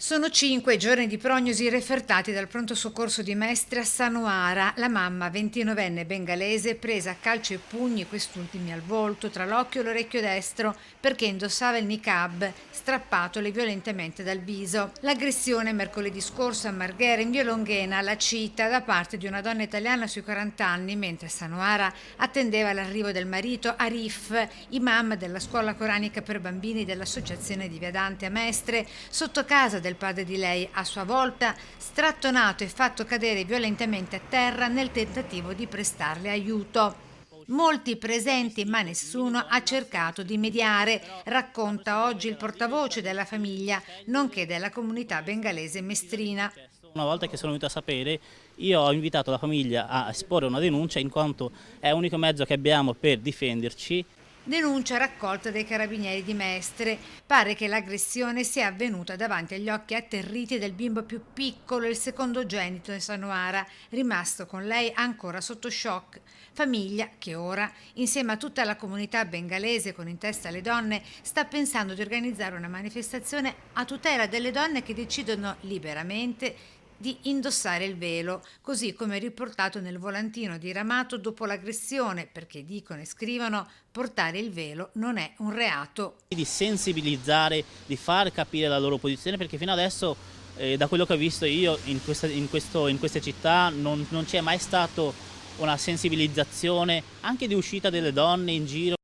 Sono 5 i giorni di prognosi refertati dal pronto soccorso di Mestre a Sanuara. La mamma, 29enne bengalese, presa a calci e pugni, quest'ultimi al volto, tra l'occhio e l'orecchio destro, perché indossava il niqab, strappatole violentemente dal viso. L'aggressione mercoledì scorso a Marghera, in via Longhena, alla Cita, da parte di una donna italiana sui 40 anni, mentre Sanuara attendeva l'arrivo del marito Arif, imam della scuola coranica per bambini dell'associazione di Via Dante a Mestre, sotto casa del padre di lei, a sua volta strattonato e fatto cadere violentemente a terra nel tentativo di prestarle aiuto. Molti presenti, ma nessuno ha cercato di mediare, racconta oggi il portavoce della famiglia, nonché della comunità bengalese mestrina. Una volta che sono venuto a sapere, io ho invitato la famiglia a esporre una denuncia in quanto è l'unico mezzo che abbiamo per difenderci. Denuncia raccolta dai carabinieri di Mestre. Pare che l'aggressione sia avvenuta davanti agli occhi atterriti del bimbo più piccolo, il secondogenito di Sanuara, rimasto con lei ancora sotto shock. Famiglia che ora, insieme a tutta la comunità bengalese con in testa le donne, sta pensando di organizzare una manifestazione a tutela delle donne che decidono liberamente di indossare il velo, così come riportato nel volantino diramato dopo l'aggressione, perché dicono e scrivono portare il velo non è un reato. Di sensibilizzare, di far capire la loro posizione, perché fino adesso, da quello che ho visto io in queste città, non c'è mai stato una sensibilizzazione anche di uscita delle donne in giro.